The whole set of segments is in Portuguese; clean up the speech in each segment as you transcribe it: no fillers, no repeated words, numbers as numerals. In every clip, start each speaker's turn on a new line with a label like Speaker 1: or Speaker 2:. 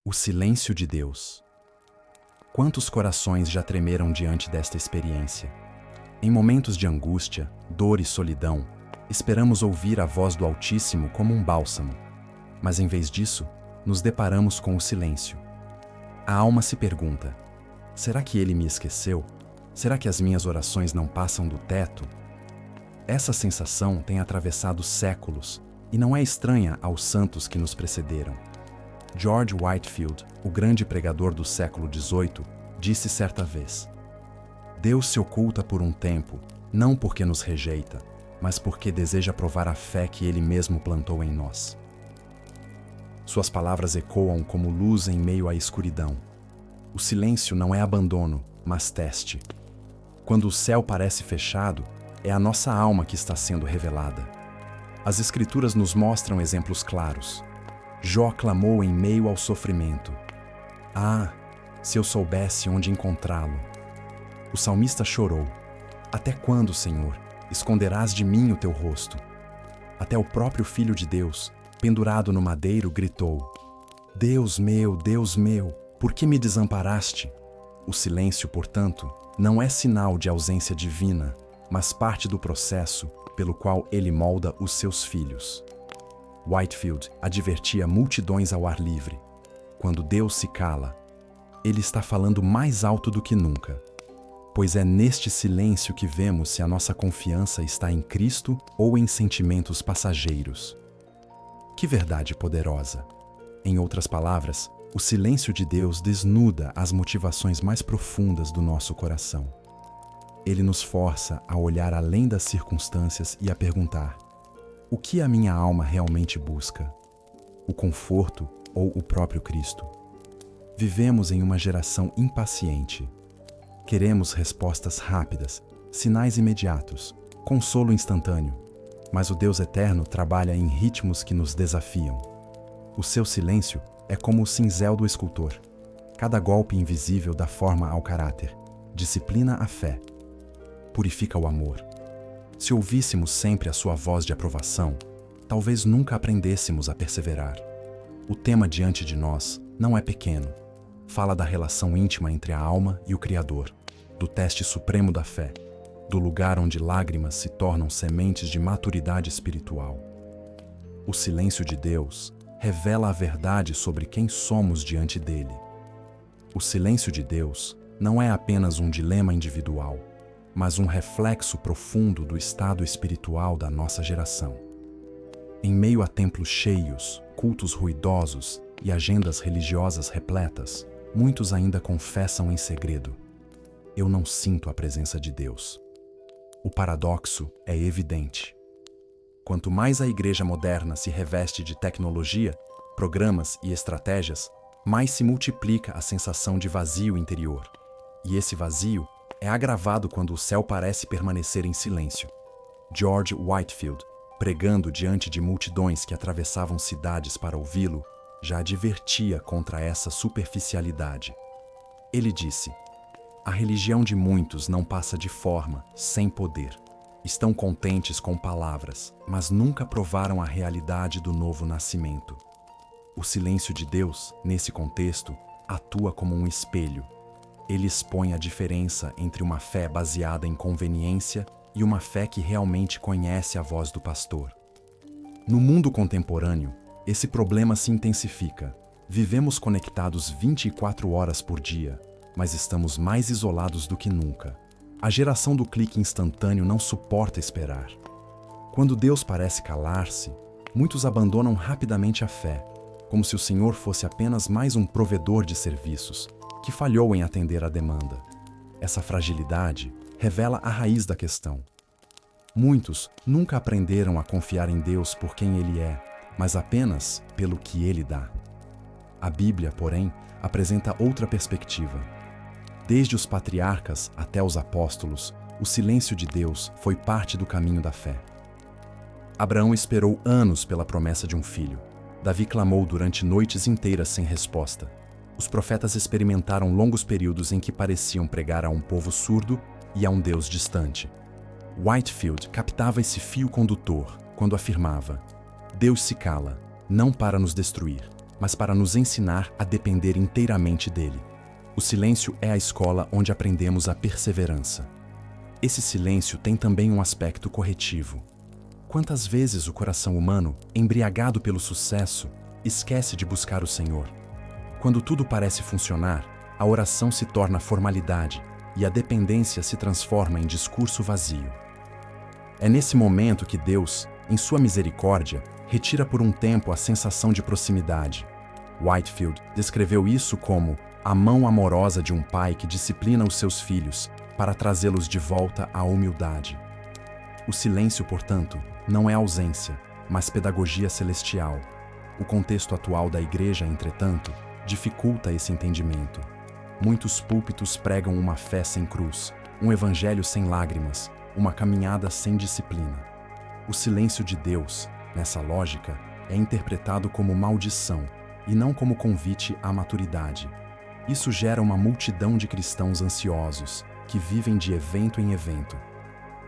Speaker 1: O silêncio de Deus. Quantos corações já tremeram diante desta experiência? Em momentos de angústia, dor e solidão, esperamos ouvir a voz do Altíssimo como um bálsamo. Mas em vez disso, nos deparamos com o silêncio. A alma se pergunta: será que ele me esqueceu? Será que as minhas orações não passam do teto? Essa sensação tem atravessado séculos e não é estranha aos santos que nos precederam. George Whitefield, o grande pregador do século XVIII, disse certa vez: Deus se oculta por um tempo, não porque nos rejeita, mas porque deseja provar a fé que Ele mesmo plantou em nós. Suas palavras ecoam como luz em meio à escuridão. O silêncio não é abandono, mas teste. Quando o céu parece fechado, é a nossa alma que está sendo revelada. As Escrituras nos mostram exemplos claros. Jó clamou em meio ao sofrimento: Ah, se eu soubesse onde encontrá-lo! O salmista chorou: Até quando, Senhor, esconderás de mim o teu rosto? Até o próprio Filho de Deus, pendurado no madeiro, gritou: Deus meu, por que me desamparaste? O silêncio, portanto, não é sinal de ausência divina, mas parte do processo pelo qual ele molda os seus filhos. Whitefield advertia multidões ao ar livre: quando Deus se cala, Ele está falando mais alto do que nunca, pois é neste silêncio que vemos se a nossa confiança está em Cristo ou em sentimentos passageiros. Que verdade poderosa! Em outras palavras, o silêncio de Deus desnuda as motivações mais profundas do nosso coração. Ele nos força a olhar além das circunstâncias e a perguntar: o que a minha alma realmente busca? O conforto ou o próprio Cristo? Vivemos em uma geração impaciente. Queremos respostas rápidas, sinais imediatos, consolo instantâneo. Mas o Deus eterno trabalha em ritmos que nos desafiam. O seu silêncio é como o cinzel do escultor. Cada golpe invisível dá forma ao caráter, disciplina a fé, purifica o amor. Se ouvíssemos sempre a sua voz de aprovação, talvez nunca aprendêssemos a perseverar. O tema diante de nós não é pequeno. Fala da relação íntima entre a alma e o Criador, do teste supremo da fé, do lugar onde lágrimas se tornam sementes de maturidade espiritual. O silêncio de Deus revela a verdade sobre quem somos diante dele. O silêncio de Deus não é apenas um dilema individual, mas um reflexo profundo do estado espiritual da nossa geração. Em meio a templos cheios, cultos ruidosos e agendas religiosas repletas, muitos ainda confessam em segredo: eu não sinto a presença de Deus. O paradoxo é evidente. Quanto mais a igreja moderna se reveste de tecnologia, programas e estratégias, mais se multiplica a sensação de vazio interior. E esse vazio é agravado quando o céu parece permanecer em silêncio. George Whitefield, pregando diante de multidões que atravessavam cidades para ouvi-lo, já advertia contra essa superficialidade. Ele disse: a religião de muitos não passa de forma, sem poder. Estão contentes com palavras, mas nunca provaram a realidade do novo nascimento. O silêncio de Deus, nesse contexto, atua como um espelho. Ele expõe a diferença entre uma fé baseada em conveniência e uma fé que realmente conhece a voz do pastor. No mundo contemporâneo, esse problema se intensifica. Vivemos conectados 24 horas por dia, mas estamos mais isolados do que nunca. A geração do clique instantâneo não suporta esperar. Quando Deus parece calar-se, muitos abandonam rapidamente a fé, como se o Senhor fosse apenas mais um provedor de serviços que falhou em atender a demanda. Essa fragilidade revela a raiz da questão. Muitos nunca aprenderam a confiar em Deus por quem Ele é, mas apenas pelo que Ele dá. A Bíblia, porém, apresenta outra perspectiva. Desde os patriarcas até os apóstolos, o silêncio de Deus foi parte do caminho da fé. Abraão esperou anos pela promessa de um filho. Davi clamou durante noites inteiras sem resposta. Os profetas experimentaram longos períodos em que pareciam pregar a um povo surdo e a um Deus distante. Whitefield captava esse fio condutor quando afirmava: Deus se cala, não para nos destruir, mas para nos ensinar a depender inteiramente dele. O silêncio é a escola onde aprendemos a perseverança. Esse silêncio tem também um aspecto corretivo. Quantas vezes o coração humano, embriagado pelo sucesso, esquece de buscar o Senhor? Quando tudo parece funcionar, a oração se torna formalidade e a dependência se transforma em discurso vazio. É nesse momento que Deus, em sua misericórdia, retira por um tempo a sensação de proximidade. Whitefield descreveu isso como a mão amorosa de um pai que disciplina os seus filhos para trazê-los de volta à humildade. O silêncio, portanto, não é ausência, mas pedagogia celestial. O contexto atual da igreja, entretanto, dificulta esse entendimento. Muitos púlpitos pregam uma fé sem cruz, um evangelho sem lágrimas, uma caminhada sem disciplina. O silêncio de Deus, nessa lógica, é interpretado como maldição e não como convite à maturidade. Isso gera uma multidão de cristãos ansiosos, que vivem de evento em evento,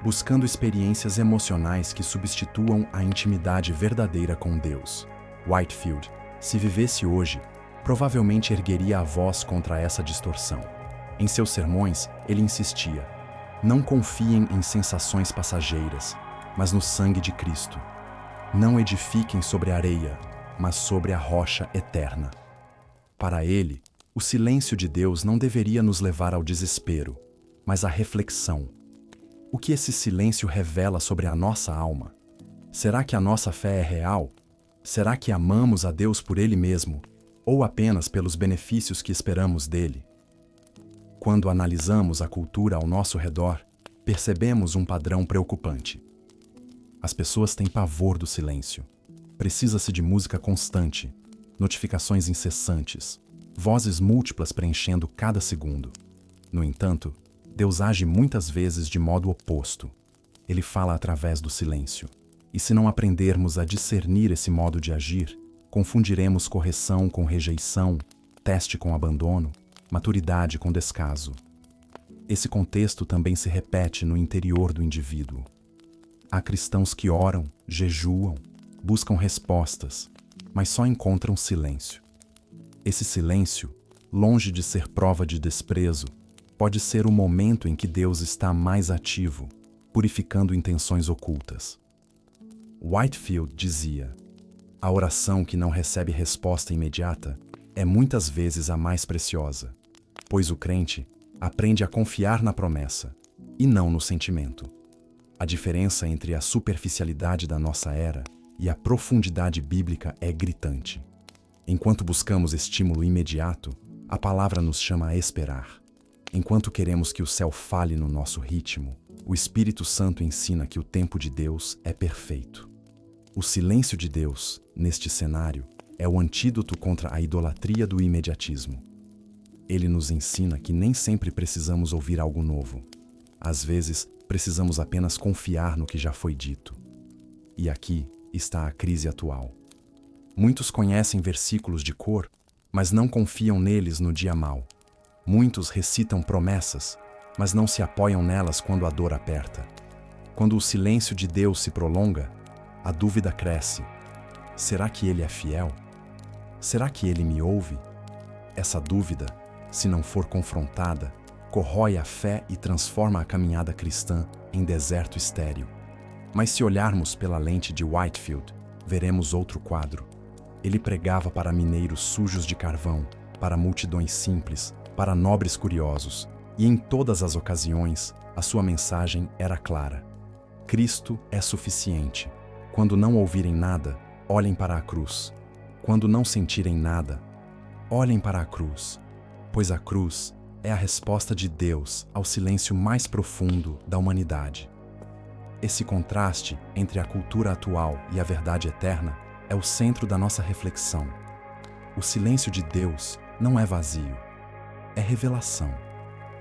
Speaker 1: buscando experiências emocionais que substituam a intimidade verdadeira com Deus. Whitefield, se vivesse hoje, provavelmente ergueria a voz contra essa distorção. Em seus sermões, ele insistia: não confiem em sensações passageiras, mas no sangue de Cristo. Não edifiquem sobre a areia, mas sobre a rocha eterna. Para ele, o silêncio de Deus não deveria nos levar ao desespero, mas à reflexão. O que esse silêncio revela sobre a nossa alma? Será que a nossa fé é real? Será que amamos a Deus por Ele mesmo, ou apenas pelos benefícios que esperamos dele? Quando analisamos a cultura ao nosso redor, percebemos um padrão preocupante. As pessoas têm pavor do silêncio. Precisa-se de música constante, notificações incessantes, vozes múltiplas preenchendo cada segundo. No entanto, Deus age muitas vezes de modo oposto. Ele fala através do silêncio. E se não aprendermos a discernir esse modo de agir, confundiremos correção com rejeição, teste com abandono, maturidade com descaso. Esse contexto também se repete no interior do indivíduo. Há cristãos que oram, jejuam, buscam respostas, mas só encontram silêncio. Esse silêncio, longe de ser prova de desprezo, pode ser o momento em que Deus está mais ativo, purificando intenções ocultas. Whitefield dizia: a oração que não recebe resposta imediata é muitas vezes a mais preciosa, pois o crente aprende a confiar na promessa e não no sentimento. A diferença entre a superficialidade da nossa era e a profundidade bíblica é gritante. Enquanto buscamos estímulo imediato, a palavra nos chama a esperar. Enquanto queremos que o céu fale no nosso ritmo, o Espírito Santo ensina que o tempo de Deus é perfeito. O silêncio de Deus, neste cenário, é o antídoto contra a idolatria do imediatismo. Ele nos ensina que nem sempre precisamos ouvir algo novo. Às vezes, precisamos apenas confiar no que já foi dito. E aqui está a crise atual. Muitos conhecem versículos de cor, mas não confiam neles no dia mau. Muitos recitam promessas, mas não se apoiam nelas quando a dor aperta. Quando o silêncio de Deus se prolonga, a dúvida cresce. Será que Ele é fiel? Será que Ele me ouve? Essa dúvida, se não for confrontada, corrói a fé e transforma a caminhada cristã em deserto estéril. Mas se olharmos pela lente de Whitefield, veremos outro quadro. Ele pregava para mineiros sujos de carvão, para multidões simples, para nobres curiosos, e em todas as ocasiões, a sua mensagem era clara. Cristo é suficiente. Quando não ouvirem nada, olhem para a cruz. Quando não sentirem nada, olhem para a cruz, pois a cruz é a resposta de Deus ao silêncio mais profundo da humanidade. Esse contraste entre a cultura atual e a verdade eterna é o centro da nossa reflexão. O silêncio de Deus não é vazio, é revelação.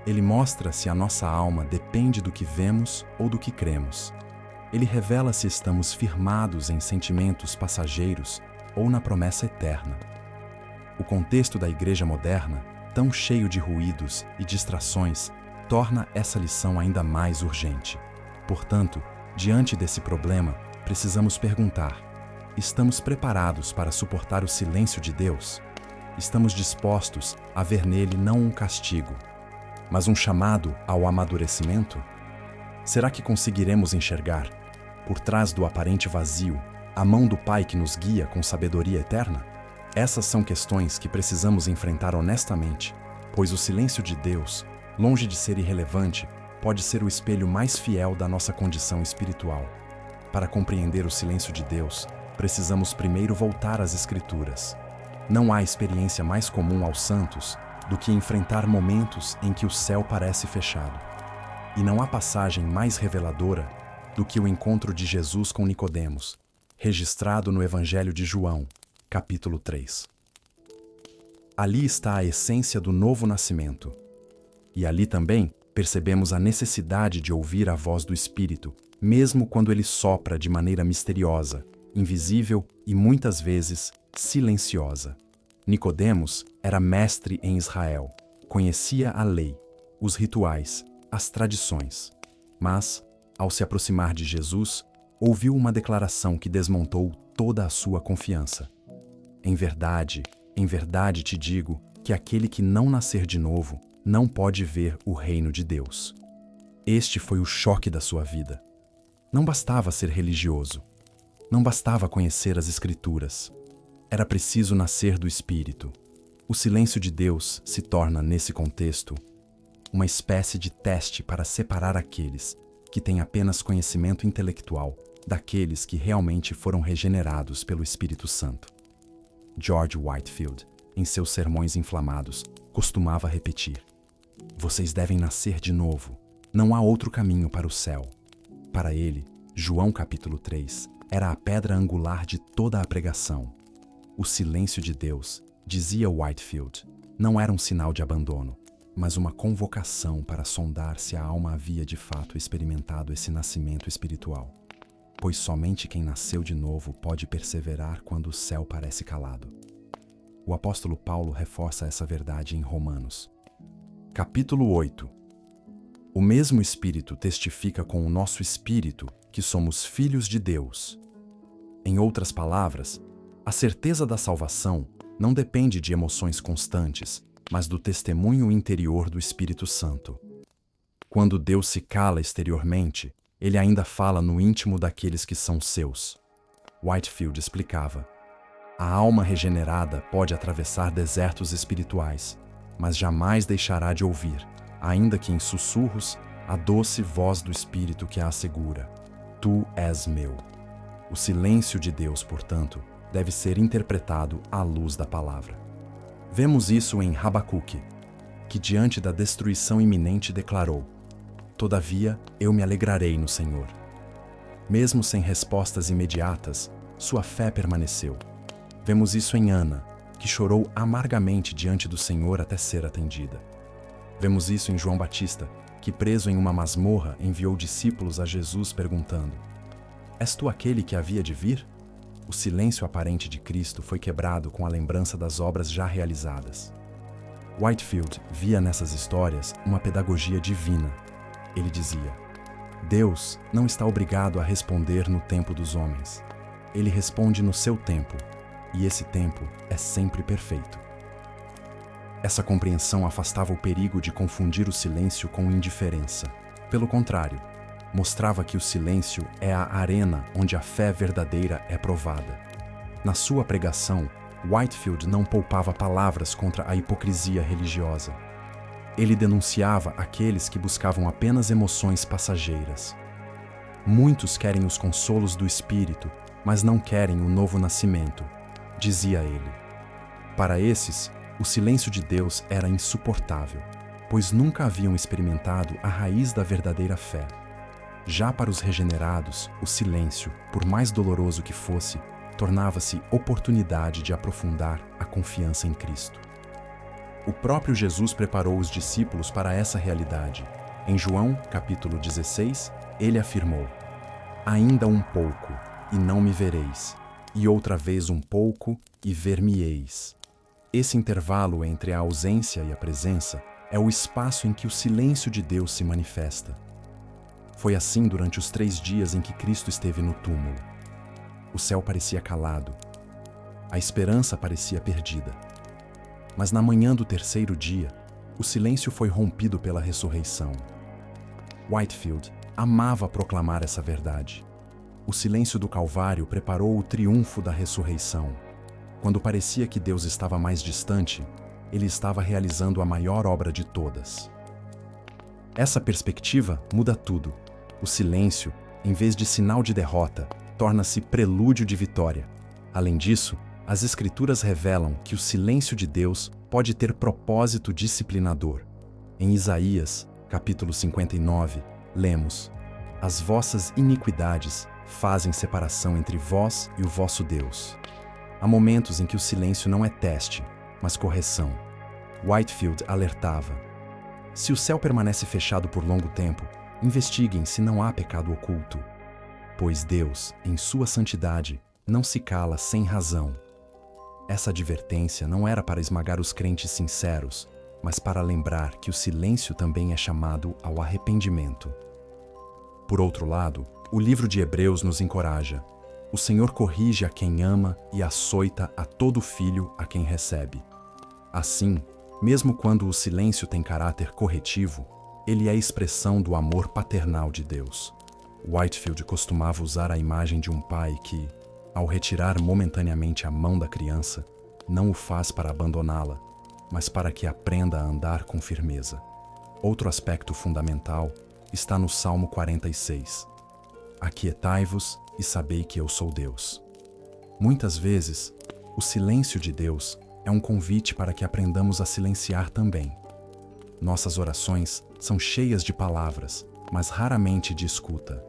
Speaker 1: Ele mostra se a nossa alma depende do que vemos ou do que cremos. Ele revela se estamos firmados em sentimentos passageiros ou na promessa eterna. O contexto da igreja moderna, tão cheio de ruídos e distrações, torna essa lição ainda mais urgente. Portanto, diante desse problema, precisamos perguntar: estamos preparados para suportar o silêncio de Deus? Estamos dispostos a ver nele não um castigo, mas um chamado ao amadurecimento? Será que conseguiremos enxergar, por trás do aparente vazio, a mão do Pai que nos guia com sabedoria eterna? Essas são questões que precisamos enfrentar honestamente, pois o silêncio de Deus, longe de ser irrelevante, pode ser o espelho mais fiel da nossa condição espiritual. Para compreender o silêncio de Deus, precisamos primeiro voltar às Escrituras. Não há experiência mais comum aos santos do que enfrentar momentos em que o céu parece fechado. E não há passagem mais reveladora do que o encontro de Jesus com Nicodemos, registrado no Evangelho de João, capítulo 3. Ali está a essência do novo nascimento. E ali também percebemos a necessidade de ouvir a voz do Espírito, mesmo quando ele sopra de maneira misteriosa, invisível e muitas vezes silenciosa. Nicodemos era mestre em Israel, conhecia a lei, os rituais, as tradições. Mas, ao se aproximar de Jesus, ouviu uma declaração que desmontou toda a sua confiança. Em verdade te digo que aquele que não nascer de novo não pode ver o reino de Deus. Este foi o choque da sua vida. Não bastava ser religioso. Não bastava conhecer as Escrituras. Era preciso nascer do Espírito. O silêncio de Deus se torna, nesse contexto, uma espécie de teste para separar aqueles que têm apenas conhecimento intelectual daqueles que realmente foram regenerados pelo Espírito Santo. George Whitefield, em seus sermões inflamados, costumava repetir: "Vocês devem nascer de novo. Não há outro caminho para o céu." Para ele, João capítulo 3 era a pedra angular de toda a pregação. O silêncio de Deus, dizia Whitefield, não era um sinal de abandono, mas uma convocação para sondar se a alma havia de fato experimentado esse nascimento espiritual. Pois somente quem nasceu de novo pode perseverar quando o céu parece calado. O apóstolo Paulo reforça essa verdade em Romanos. Capítulo 8. O mesmo Espírito testifica com o nosso espírito que somos filhos de Deus. Em outras palavras, a certeza da salvação não depende de emoções constantes, mas do testemunho interior do Espírito Santo. Quando Deus se cala exteriormente, ele ainda fala no íntimo daqueles que são seus. Whitefield explicava: a alma regenerada pode atravessar desertos espirituais, mas jamais deixará de ouvir, ainda que em sussurros, a doce voz do Espírito que a assegura: Tu és meu. O silêncio de Deus, portanto, deve ser interpretado à luz da palavra. Vemos isso em Habacuque, que diante da destruição iminente declarou: Todavia, eu me alegrarei no Senhor. Mesmo sem respostas imediatas, sua fé permaneceu. Vemos isso em Ana, que chorou amargamente diante do Senhor até ser atendida. Vemos isso em João Batista, que preso em uma masmorra enviou discípulos a Jesus perguntando: És tu aquele que havia de vir? O silêncio aparente de Cristo foi quebrado com a lembrança das obras já realizadas. Whitefield via nessas histórias uma pedagogia divina. Ele dizia: Deus não está obrigado a responder no tempo dos homens. Ele responde no seu tempo, e esse tempo é sempre perfeito. Essa compreensão afastava o perigo de confundir o silêncio com indiferença. Pelo contrário, mostrava que o silêncio é a arena onde a fé verdadeira é provada. Na sua pregação, Whitefield não poupava palavras contra a hipocrisia religiosa. Ele denunciava aqueles que buscavam apenas emoções passageiras. Muitos querem os consolos do Espírito, mas não querem o novo nascimento, dizia ele. Para esses, o silêncio de Deus era insuportável, pois nunca haviam experimentado a raiz da verdadeira fé. Já para os regenerados, o silêncio, por mais doloroso que fosse, tornava-se oportunidade de aprofundar a confiança em Cristo. O próprio Jesus preparou os discípulos para essa realidade. Em João, capítulo 16, ele afirmou: Ainda um pouco, e não me vereis, e outra vez um pouco, e ver-me-eis. Esse intervalo entre a ausência e a presença é o espaço em que o silêncio de Deus se manifesta. Foi assim durante os 3 dias em que Cristo esteve no túmulo. O céu parecia calado. A esperança parecia perdida. Mas na manhã do terceiro dia, o silêncio foi rompido pela ressurreição. Whitefield amava proclamar essa verdade. O silêncio do Calvário preparou o triunfo da ressurreição. Quando parecia que Deus estava mais distante, Ele estava realizando a maior obra de todas. Essa perspectiva muda tudo. O silêncio, em vez de sinal de derrota, torna-se prelúdio de vitória. Além disso, as Escrituras revelam que o silêncio de Deus pode ter propósito disciplinador. Em Isaías, capítulo 59, lemos: As vossas iniquidades fazem separação entre vós e o vosso Deus. Há momentos em que o silêncio não é teste, mas correção. Whitefield alertava: se o céu permanece fechado por longo tempo, investiguem se não há pecado oculto. Pois Deus, em sua santidade, não se cala sem razão. Essa advertência não era para esmagar os crentes sinceros, mas para lembrar que o silêncio também é chamado ao arrependimento. Por outro lado, o livro de Hebreus nos encoraja: o Senhor corrige a quem ama e açoita a todo filho a quem recebe. Assim, mesmo quando o silêncio tem caráter corretivo, ele é expressão do amor paternal de Deus. Whitefield costumava usar a imagem de um pai que, ao retirar momentaneamente a mão da criança, não o faz para abandoná-la, mas para que aprenda a andar com firmeza. Outro aspecto fundamental está no Salmo 46. Aquietai-vos e sabei que eu sou Deus. Muitas vezes, o silêncio de Deus é um convite para que aprendamos a silenciar também. Nossas orações são cheias de palavras, mas raramente de escuta.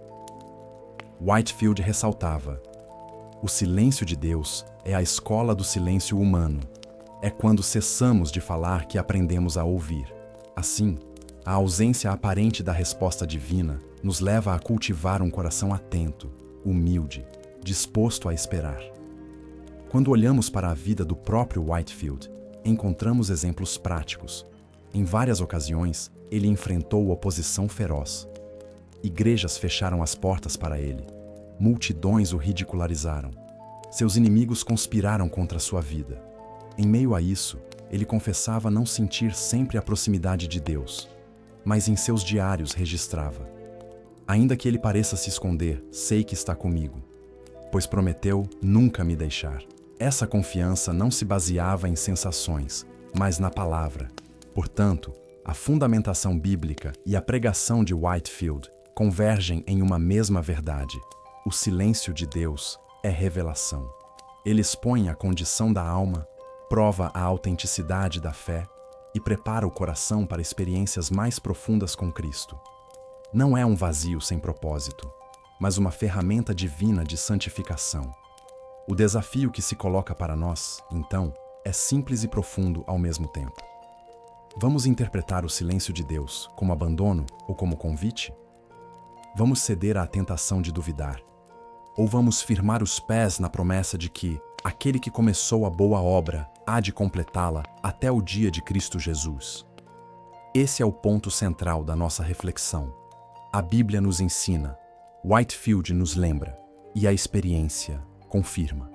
Speaker 1: Whitefield ressaltava: o silêncio de Deus é a escola do silêncio humano. É quando cessamos de falar que aprendemos a ouvir. Assim, a ausência aparente da resposta divina nos leva a cultivar um coração atento, humilde, disposto a esperar. Quando olhamos para a vida do próprio Whitefield, encontramos exemplos práticos. Em várias ocasiões, ele enfrentou oposição feroz. Igrejas fecharam as portas para ele. Multidões o ridicularizaram. Seus inimigos conspiraram contra sua vida. Em meio a isso, ele confessava não sentir sempre a proximidade de Deus, mas em seus diários registrava: ainda que ele pareça se esconder, sei que está comigo, pois prometeu nunca me deixar. Essa confiança não se baseava em sensações, mas na palavra. Portanto, a fundamentação bíblica e a pregação de Whitefield convergem em uma mesma verdade: o silêncio de Deus é revelação. Ele expõe a condição da alma, prova a autenticidade da fé e prepara o coração para experiências mais profundas com Cristo. Não é um vazio sem propósito, mas uma ferramenta divina de santificação. O desafio que se coloca para nós, então, é simples e profundo ao mesmo tempo. Vamos interpretar o silêncio de Deus como abandono ou como convite? Vamos ceder à tentação de duvidar? Ou vamos firmar os pés na promessa de que aquele que começou a boa obra há de completá-la até o dia de Cristo Jesus? Esse é o ponto central da nossa reflexão. A Bíblia nos ensina, Whitefield nos lembra, e a experiência confirma.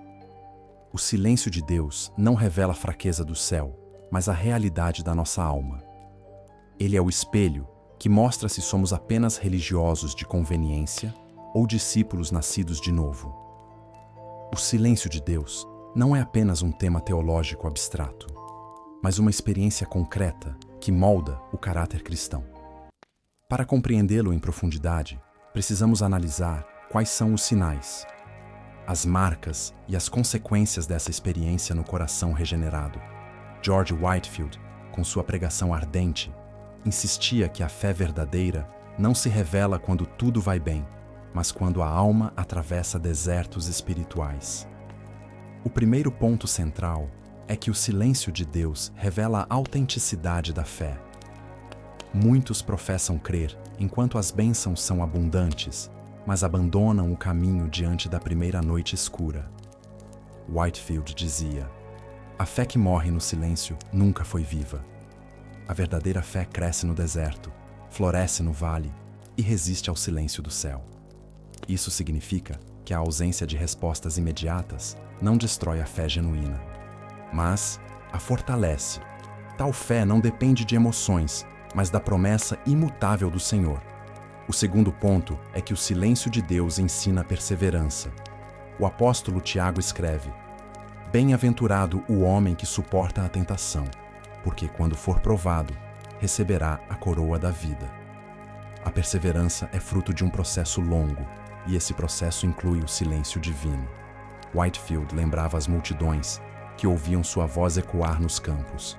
Speaker 1: O silêncio de Deus não revela a fraqueza do céu, mas a realidade da nossa alma. Ele é o espelho que mostra se somos apenas religiosos de conveniência ou discípulos nascidos de novo. O silêncio de Deus não é apenas um tema teológico abstrato, mas uma experiência concreta que molda o caráter cristão. Para compreendê-lo em profundidade, precisamos analisar quais são os sinais, as marcas e as consequências dessa experiência no coração regenerado. George Whitefield, com sua pregação ardente, insistia que a fé verdadeira não se revela quando tudo vai bem, mas quando a alma atravessa desertos espirituais. O primeiro ponto central é que o silêncio de Deus revela a autenticidade da fé. Muitos professam crer enquanto as bênçãos são abundantes, mas abandonam o caminho diante da primeira noite escura. Whitefield dizia: a fé que morre no silêncio nunca foi viva. A verdadeira fé cresce no deserto, floresce no vale e resiste ao silêncio do céu. Isso significa que a ausência de respostas imediatas não destrói a fé genuína, mas a fortalece. Tal fé não depende de emoções, mas da promessa imutável do Senhor. O segundo ponto é que o silêncio de Deus ensina perseverança. O apóstolo Tiago escreve: Bem-aventurado o homem que suporta a tentação, porque quando for provado, receberá a coroa da vida. A perseverança é fruto de um processo longo, e esse processo inclui o silêncio divino. Whitefield lembrava as multidões que ouviam sua voz ecoar nos campos.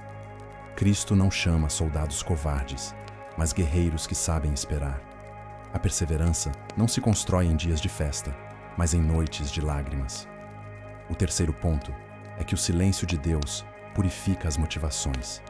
Speaker 1: Cristo não chama soldados covardes, mas guerreiros que sabem esperar. A perseverança não se constrói em dias de festa, mas em noites de lágrimas. O terceiro ponto é que o silêncio de Deus purifica as motivações.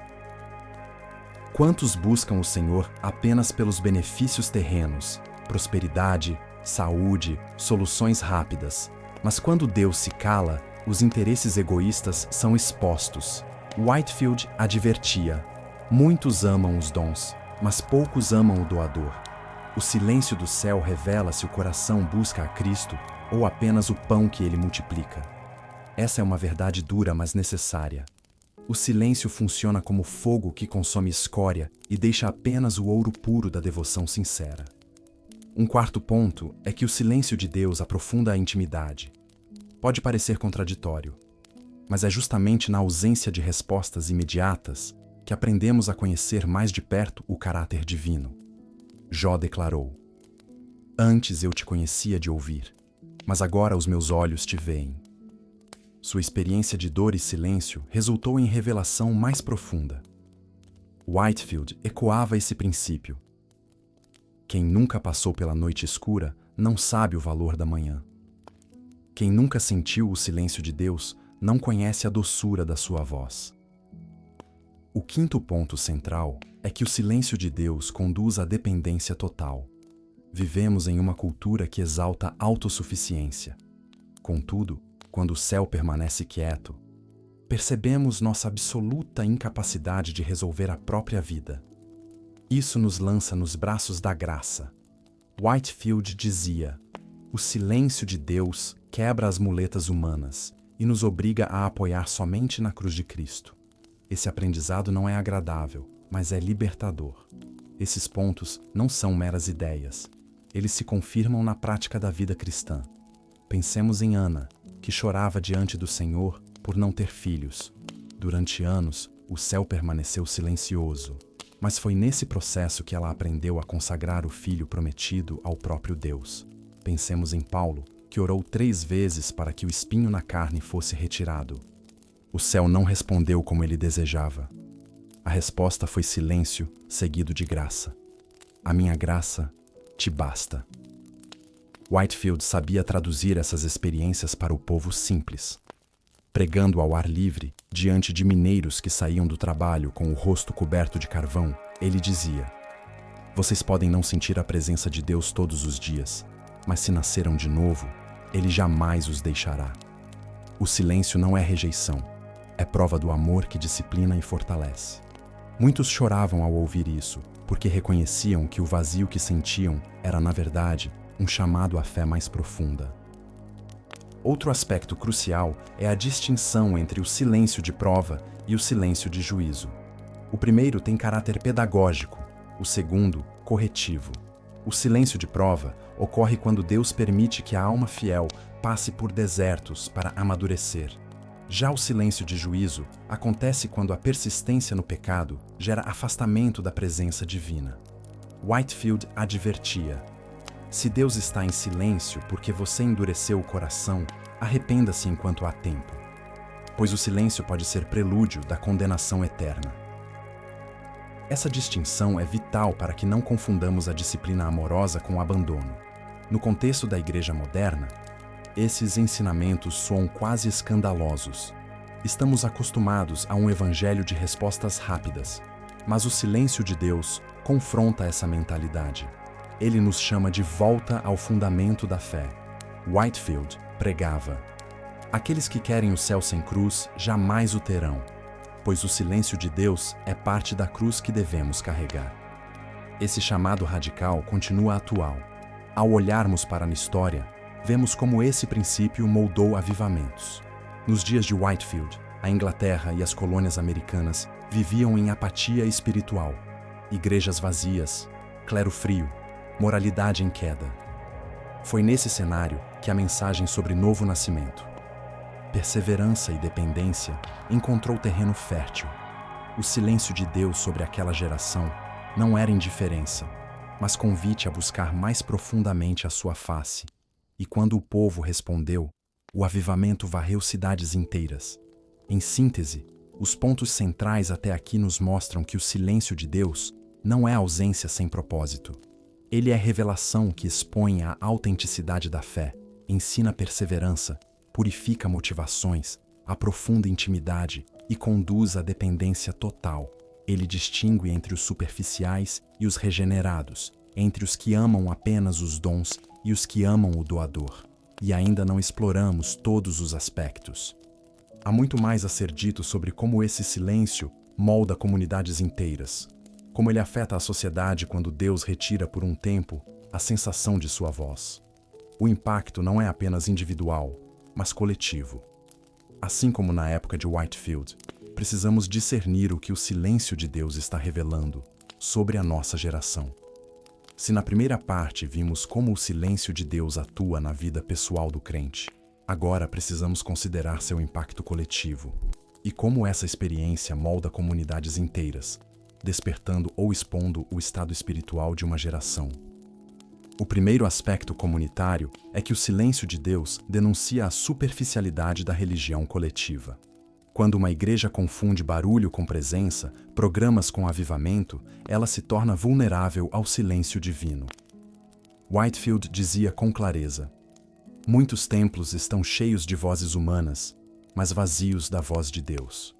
Speaker 1: Quantos buscam o Senhor apenas pelos benefícios terrenos, prosperidade, saúde, soluções rápidas? Mas quando Deus se cala, os interesses egoístas são expostos. Whitefield advertia: muitos amam os dons, mas poucos amam o doador. O silêncio do céu revela se o coração busca a Cristo ou apenas o pão que ele multiplica. Essa é uma verdade dura, mas necessária. O silêncio funciona como fogo que consome escória e deixa apenas o ouro puro da devoção sincera. Um quarto ponto é que o silêncio de Deus aprofunda a intimidade. Pode parecer contraditório, mas é justamente na ausência de respostas imediatas que aprendemos a conhecer mais de perto o caráter divino. Jó declarou: Antes eu te conhecia de ouvir, mas agora os meus olhos te veem. Sua experiência de dor e silêncio resultou em revelação mais profunda. Whitefield ecoava esse princípio. Quem nunca passou pela noite escura não sabe o valor da manhã. Quem nunca sentiu o silêncio de Deus não conhece a doçura da sua voz. O quinto ponto central é que o silêncio de Deus conduz à dependência total. Vivemos em uma cultura que exalta a autossuficiência. Contudo, quando o céu permanece quieto, percebemos nossa absoluta incapacidade de resolver a própria vida. Isso nos lança nos braços da graça. Whitefield dizia: o silêncio de Deus quebra as muletas humanas e nos obriga a apoiar somente na cruz de Cristo. Esse aprendizado não é agradável, mas é libertador. Esses pontos não são meras ideias. Eles se confirmam na prática da vida cristã. Pensemos em Ana, que chorava diante do Senhor por não ter filhos. Durante anos, o céu permaneceu silencioso, mas foi nesse processo que ela aprendeu a consagrar o filho prometido ao próprio Deus. Pensemos em Paulo, que orou 3 vezes para que o espinho na carne fosse retirado. O céu não respondeu como ele desejava. A resposta foi silêncio, seguido de graça. A minha graça te basta. Whitefield sabia traduzir essas experiências para o povo simples. Pregando ao ar livre, diante de mineiros que saíam do trabalho com o rosto coberto de carvão, ele dizia: Vocês podem não sentir a presença de Deus todos os dias, mas se nasceram de novo, Ele jamais os deixará. O silêncio não é rejeição, é prova do amor que disciplina e fortalece. Muitos choravam ao ouvir isso, porque reconheciam que o vazio que sentiam era, na verdade, um chamado à fé mais profunda. Outro aspecto crucial é a distinção entre o silêncio de prova e o silêncio de juízo. O primeiro tem caráter pedagógico, o segundo, corretivo. O silêncio de prova ocorre quando Deus permite que a alma fiel passe por desertos para amadurecer. Já o silêncio de juízo acontece quando a persistência no pecado gera afastamento da presença divina. Whitefield advertia: se Deus está em silêncio porque você endureceu o coração, arrependa-se enquanto há tempo, pois o silêncio pode ser prelúdio da condenação eterna. Essa distinção é vital para que não confundamos a disciplina amorosa com o abandono. No contexto da igreja moderna, esses ensinamentos soam quase escandalosos. Estamos acostumados a um evangelho de respostas rápidas, mas o silêncio de Deus confronta essa mentalidade. Ele nos chama de volta ao fundamento da fé. Whitefield pregava: aqueles que querem o céu sem cruz jamais o terão, pois o silêncio de Deus é parte da cruz que devemos carregar. Esse chamado radical continua atual. Ao olharmos para a história, vemos como esse princípio moldou avivamentos. Nos dias de Whitefield, a Inglaterra e as colônias americanas viviam em apatia espiritual, igrejas vazias, clero frio, moralidade em queda. Foi nesse cenário que a mensagem sobre novo nascimento, perseverança e dependência encontrou terreno fértil. O silêncio de Deus sobre aquela geração não era indiferença, mas convite a buscar mais profundamente a sua face. E quando o povo respondeu, o avivamento varreu cidades inteiras. Em síntese, os pontos centrais até aqui nos mostram que o silêncio de Deus não é ausência sem propósito. Ele é revelação que expõe a autenticidade da fé, ensina perseverança, purifica motivações, aprofunda intimidade e conduz à dependência total. Ele distingue entre os superficiais e os regenerados, entre os que amam apenas os dons e os que amam o doador. E ainda não exploramos todos os aspectos. Há muito mais a ser dito sobre como esse silêncio molda comunidades inteiras, como ele afeta a sociedade quando Deus retira por um tempo a sensação de sua voz. O impacto não é apenas individual, mas coletivo. Assim como na época de Whitefield, precisamos discernir o que o silêncio de Deus está revelando sobre a nossa geração. Se na primeira parte vimos como o silêncio de Deus atua na vida pessoal do crente, agora precisamos considerar seu impacto coletivo e como essa experiência molda comunidades inteiras, despertando ou expondo o estado espiritual de uma geração. O primeiro aspecto comunitário é que o silêncio de Deus denuncia a superficialidade da religião coletiva. Quando uma igreja confunde barulho com presença, programas com avivamento, ela se torna vulnerável ao silêncio divino. Whitefield dizia com clareza: muitos templos estão cheios de vozes humanas, mas vazios da voz de Deus.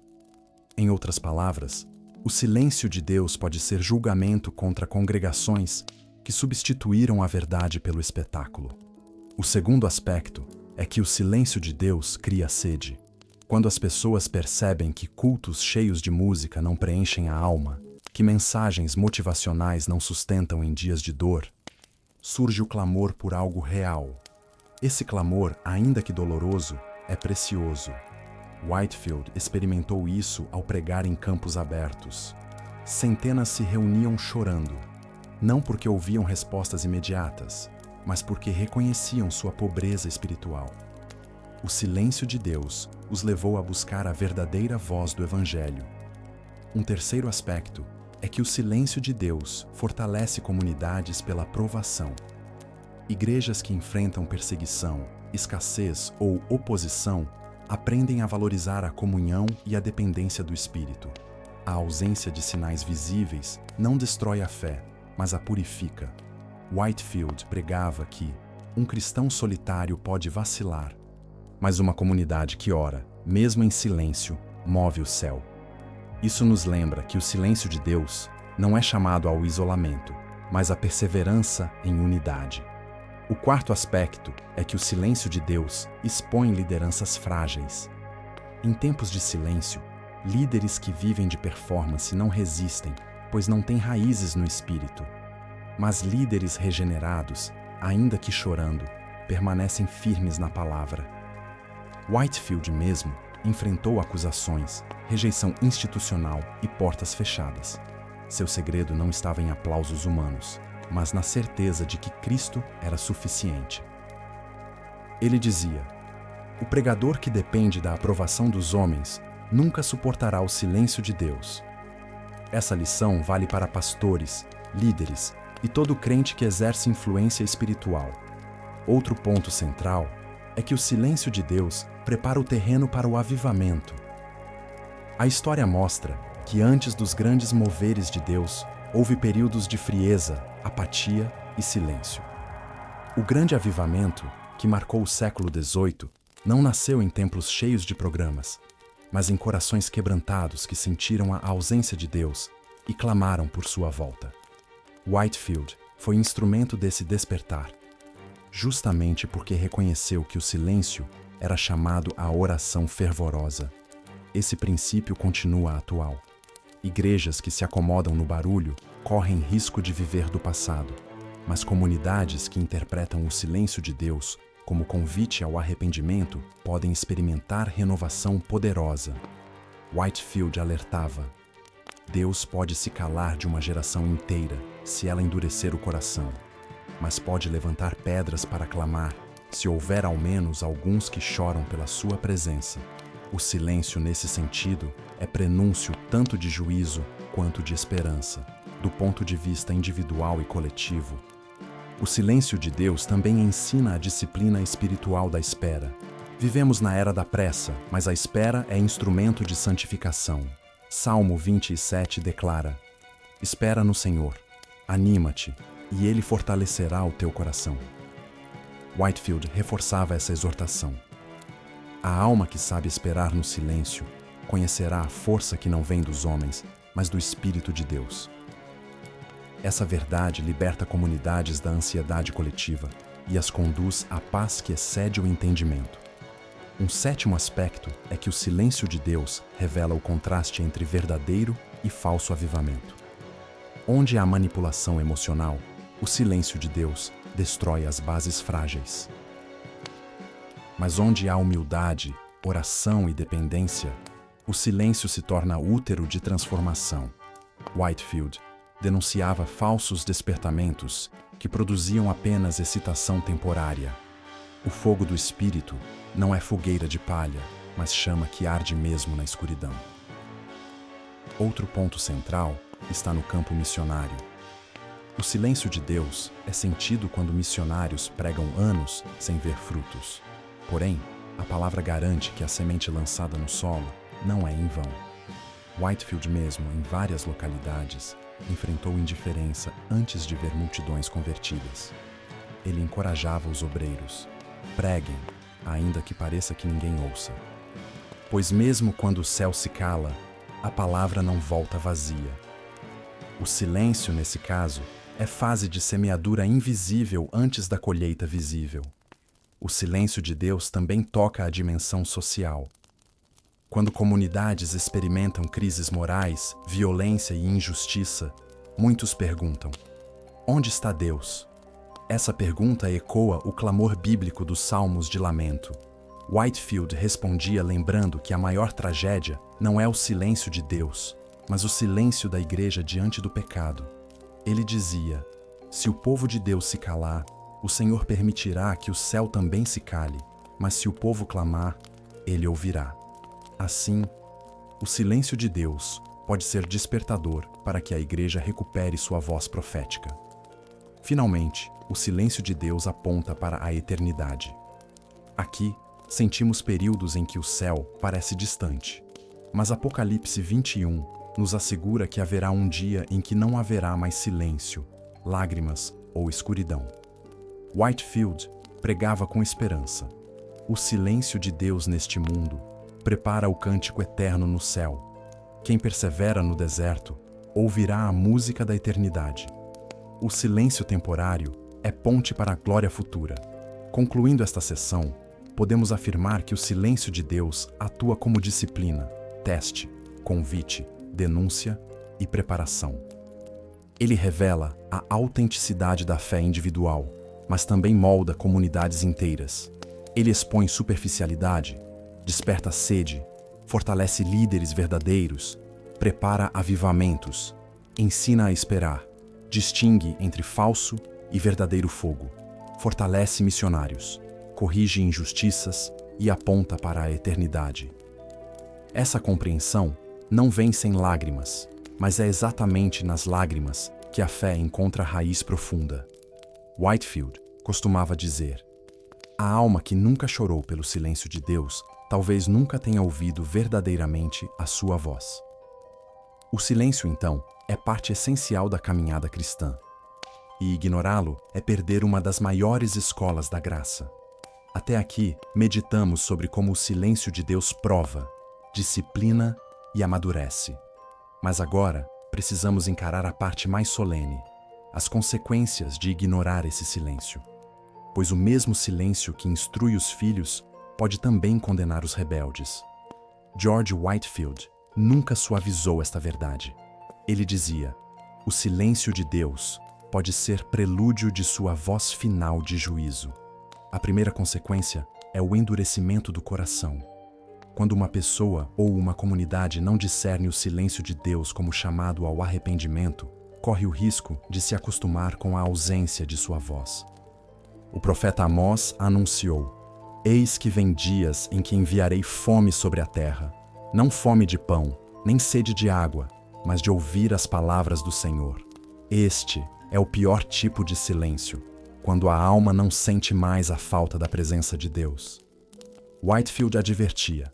Speaker 1: Em outras palavras, o silêncio de Deus pode ser julgamento contra congregações que substituíram a verdade pelo espetáculo. O segundo aspecto é que o silêncio de Deus cria sede. Quando as pessoas percebem que cultos cheios de música não preenchem a alma, que mensagens motivacionais não sustentam em dias de dor, surge o clamor por algo real. Esse clamor, ainda que doloroso, é precioso. Whitefield experimentou isso ao pregar em campos abertos. Centenas se reuniam chorando, não porque ouviam respostas imediatas, mas porque reconheciam sua pobreza espiritual. O silêncio de Deus os levou a buscar a verdadeira voz do Evangelho. Um terceiro aspecto é que o silêncio de Deus fortalece comunidades pela provação. Igrejas que enfrentam perseguição, escassez ou oposição aprendem a valorizar a comunhão e a dependência do Espírito. A ausência de sinais visíveis não destrói a fé, mas a purifica. Whitefield pregava que um cristão solitário pode vacilar, mas uma comunidade que ora, mesmo em silêncio, move o céu. Isso nos lembra que o silêncio de Deus não é chamado ao isolamento, mas à perseverança em unidade. O quarto aspecto é que o silêncio de Deus expõe lideranças frágeis. Em tempos de silêncio, líderes que vivem de performance não resistem, pois não têm raízes no espírito. Mas líderes regenerados, ainda que chorando, permanecem firmes na palavra. Whitefield mesmo enfrentou acusações, rejeição institucional e portas fechadas. Seu segredo não estava em aplausos humanos, mas na certeza de que Cristo era suficiente. Ele dizia: o pregador que depende da aprovação dos homens nunca suportará o silêncio de Deus. Essa lição vale para pastores, líderes e todo crente que exerce influência espiritual. Outro ponto central é que o silêncio de Deus prepara o terreno para o avivamento. A história mostra que antes dos grandes moveres de Deus, houve períodos de frieza, apatia e silêncio. O grande avivamento, que marcou o século XVIII, não nasceu em templos cheios de programas, mas em corações quebrantados que sentiram a ausência de Deus e clamaram por sua volta. Whitefield foi instrumento desse despertar, justamente porque reconheceu que o silêncio era chamado à oração fervorosa. Esse princípio continua atual. Igrejas que se acomodam no barulho correm risco de viver do passado, mas comunidades que interpretam o silêncio de Deus como convite ao arrependimento, podem experimentar renovação poderosa. Whitefield alertava: Deus pode se calar de uma geração inteira se ela endurecer o coração, mas pode levantar pedras para clamar se houver ao menos alguns que choram pela sua presença. O silêncio, nesse sentido, é prenúncio tanto de juízo quanto de esperança, do ponto de vista individual e coletivo. O silêncio de Deus também ensina a disciplina espiritual da espera. Vivemos na era da pressa, mas a espera é instrumento de santificação. Salmo 27 declara: Espera no Senhor, anima-te, e Ele fortalecerá o teu coração. Whitefield reforçava essa exortação. A alma que sabe esperar no silêncio conhecerá a força que não vem dos homens, mas do Espírito de Deus. Essa verdade liberta comunidades da ansiedade coletiva e as conduz à paz que excede o entendimento. Um sétimo aspecto é que o silêncio de Deus revela o contraste entre verdadeiro e falso avivamento. Onde há manipulação emocional, o silêncio de Deus destrói as bases frágeis. Mas onde há humildade, oração e dependência, o silêncio se torna útero de transformação. Whitefield denunciava falsos despertamentos que produziam apenas excitação temporária. O fogo do Espírito não é fogueira de palha, mas chama que arde mesmo na escuridão. Outro ponto central está no campo missionário. O silêncio de Deus é sentido quando missionários pregam anos sem ver frutos. Porém, a palavra garante que a semente lançada no solo não é em vão. Whitefield mesmo, em várias localidades, enfrentou indiferença antes de ver multidões convertidas. Ele encorajava os obreiros: preguem, ainda que pareça que ninguém ouça. Pois mesmo quando o céu se cala, a palavra não volta vazia. O silêncio, nesse caso, é fase de semeadura invisível antes da colheita visível. O silêncio de Deus também toca a dimensão social. Quando comunidades experimentam crises morais, violência e injustiça, muitos perguntam: onde está Deus? Essa pergunta ecoa o clamor bíblico dos Salmos de Lamento. Whitefield respondia lembrando que a maior tragédia não é o silêncio de Deus, mas o silêncio da igreja diante do pecado. Ele dizia: se o povo de Deus se calar, o Senhor permitirá que o céu também se cale, mas se o povo clamar, Ele ouvirá. Assim, o silêncio de Deus pode ser despertador para que a igreja recupere sua voz profética. Finalmente, o silêncio de Deus aponta para a eternidade. Aqui, sentimos períodos em que o céu parece distante, mas Apocalipse 21 nos assegura que haverá um dia em que não haverá mais silêncio, lágrimas ou escuridão. Whitefield pregava com esperança: o silêncio de Deus neste mundo prepara o cântico eterno no céu. Quem persevera no deserto ouvirá a música da eternidade. O silêncio temporário é ponte para a glória futura. Concluindo esta sessão, podemos afirmar que o silêncio de Deus atua como disciplina, teste, convite, denúncia e preparação. Ele revela a autenticidade da fé individual, mas também molda comunidades inteiras. Ele expõe superficialidade, desperta sede, fortalece líderes verdadeiros, prepara avivamentos, ensina a esperar, distingue entre falso e verdadeiro fogo, fortalece missionários, corrige injustiças e aponta para a eternidade. Essa compreensão não vem sem lágrimas, mas é exatamente nas lágrimas que a fé encontra raiz profunda. Whitefield costumava dizer: a alma que nunca chorou pelo silêncio de Deus talvez nunca tenha ouvido verdadeiramente a sua voz. O silêncio, então, é parte essencial da caminhada cristã. E ignorá-lo é perder uma das maiores escolas da graça. Até aqui, meditamos sobre como o silêncio de Deus prova, disciplina e amadurece. Mas agora, precisamos encarar a parte mais solene, as consequências de ignorar esse silêncio. Pois o mesmo silêncio que instrui os filhos pode também condenar os rebeldes. George Whitefield nunca suavizou esta verdade. Ele dizia: o silêncio de Deus pode ser prelúdio de sua voz final de juízo. A primeira consequência é o endurecimento do coração. Quando uma pessoa ou uma comunidade não discerne o silêncio de Deus como chamado ao arrependimento, corre o risco de se acostumar com a ausência de sua voz. O profeta Amós anunciou: Eis que vem dias em que enviarei fome sobre a terra, não fome de pão, nem sede de água, mas de ouvir as palavras do Senhor. Este é o pior tipo de silêncio, quando a alma não sente mais a falta da presença de Deus. Whitefield advertia: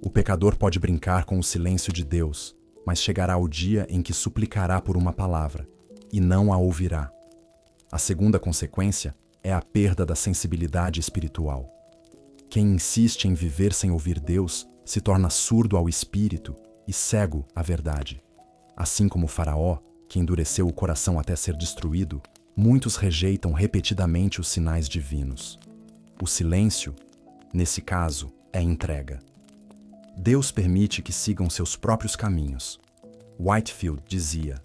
Speaker 1: o pecador pode brincar com o silêncio de Deus, mas chegará o dia em que suplicará por uma palavra, e não a ouvirá. A segunda consequência é a perda da sensibilidade espiritual. Quem insiste em viver sem ouvir Deus se torna surdo ao Espírito e cego à verdade. Assim como Faraó, que endureceu o coração até ser destruído, muitos rejeitam repetidamente os sinais divinos. O silêncio, nesse caso, é entrega. Deus permite que sigam seus próprios caminhos. Whitefield dizia: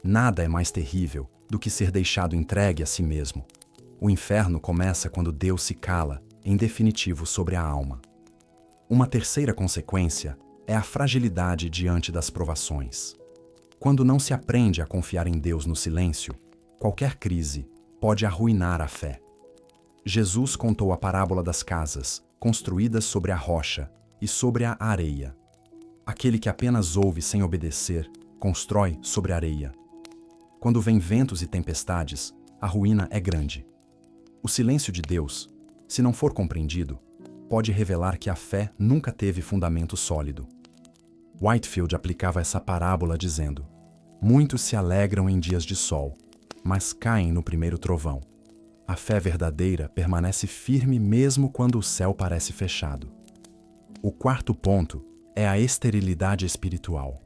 Speaker 1: nada é mais terrível do que ser deixado entregue a si mesmo. O inferno começa quando Deus se cala, em definitivo, sobre a alma. Uma terceira consequência é a fragilidade diante das provações. Quando não se aprende a confiar em Deus no silêncio, qualquer crise pode arruinar a fé. Jesus contou a parábola das casas, construídas sobre a rocha e sobre a areia. Aquele que apenas ouve sem obedecer, constrói sobre a areia. Quando vêm ventos e tempestades, a ruína é grande. O silêncio de Deus, se não for compreendido, pode revelar que a fé nunca teve fundamento sólido. Whitefield aplicava essa parábola dizendo: muitos se alegram em dias de sol, mas caem no primeiro trovão. A fé verdadeira permanece firme mesmo quando o céu parece fechado. O quarto ponto é a esterilidade espiritual.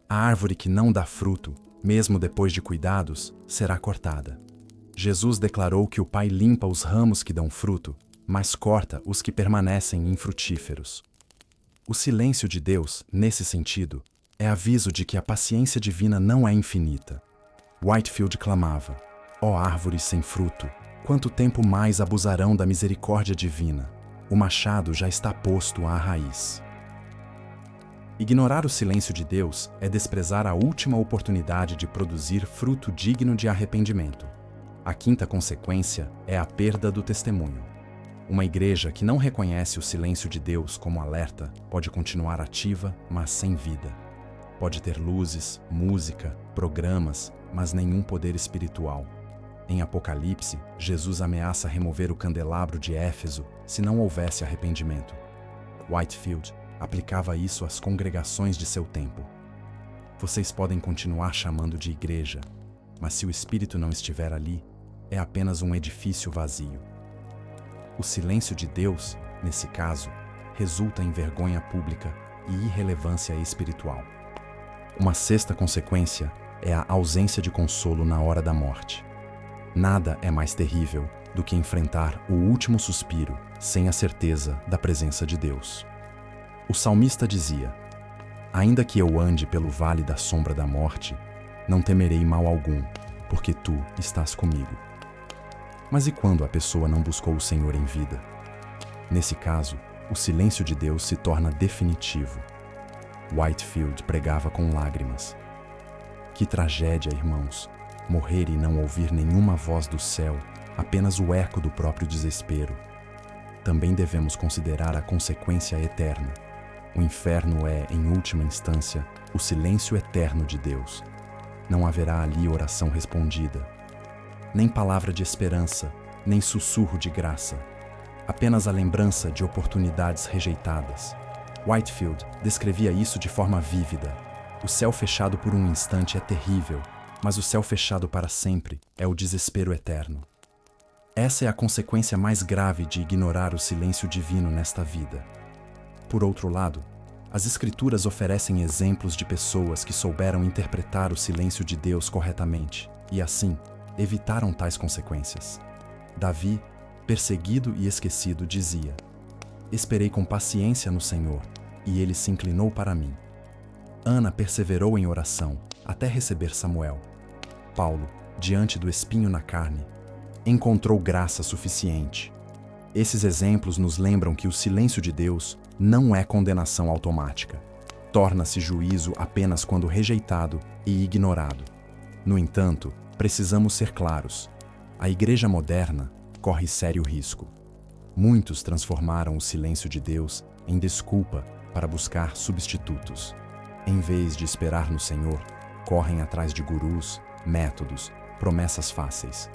Speaker 1: A árvore que não dá fruto, mesmo depois de cuidados, será cortada. Jesus declarou que o Pai limpa os ramos que dão fruto, mas corta os que permanecem infrutíferos. O silêncio de Deus, nesse sentido, é aviso de que a paciência divina não é infinita. Whitefield clamava: ó árvores sem fruto, quanto tempo mais abusarão da misericórdia divina? O machado já está posto à raiz. Ignorar o silêncio de Deus é desprezar a última oportunidade de produzir fruto digno de arrependimento. A quinta consequência é a perda do testemunho. Uma igreja que não reconhece o silêncio de Deus como alerta pode continuar ativa, mas sem vida. Pode ter luzes, música, programas, mas nenhum poder espiritual. Em Apocalipse, Jesus ameaça remover o candelabro de Éfeso se não houvesse arrependimento. Whitefield aplicava isso às congregações de seu tempo. Vocês podem continuar chamando de igreja, mas se o Espírito não estiver ali, é apenas um edifício vazio. O silêncio de Deus, nesse caso, resulta em vergonha pública e irrelevância espiritual. Uma sexta consequência é a ausência de consolo na hora da morte. Nada é mais terrível do que enfrentar o último suspiro sem a certeza da presença de Deus. O salmista dizia: ainda que eu ande pelo vale da sombra da morte, não temerei mal algum, porque tu estás comigo. Mas e quando a pessoa não buscou o Senhor em vida? Nesse caso, o silêncio de Deus se torna definitivo. Whitefield pregava com lágrimas. Que tragédia, irmãos, morrer e não ouvir nenhuma voz do céu, apenas o eco do próprio desespero. Também devemos considerar a consequência eterna. O inferno é, em última instância, o silêncio eterno de Deus. Não haverá ali oração respondida, nem palavra de esperança, nem sussurro de graça. Apenas a lembrança de oportunidades rejeitadas. Whitefield descrevia isso de forma vívida. O céu fechado por um instante é terrível, mas o céu fechado para sempre é o desespero eterno. Essa é a consequência mais grave de ignorar o silêncio divino nesta vida. Por outro lado, as Escrituras oferecem exemplos de pessoas que souberam interpretar o silêncio de Deus corretamente e, assim, evitaram tais consequências. Davi, perseguido e esquecido, dizia: esperei com paciência no Senhor, e ele se inclinou para mim. Ana perseverou em oração até receber Samuel. Paulo, diante do espinho na carne, encontrou graça suficiente. Esses exemplos nos lembram que o silêncio de Deus não é condenação automática. Torna-se juízo apenas quando rejeitado e ignorado. No entanto, precisamos ser claros. A igreja moderna corre sério risco. Muitos transformaram o silêncio de Deus em desculpa para buscar substitutos. Em vez de esperar no Senhor, correm atrás de gurus, métodos, promessas fáceis.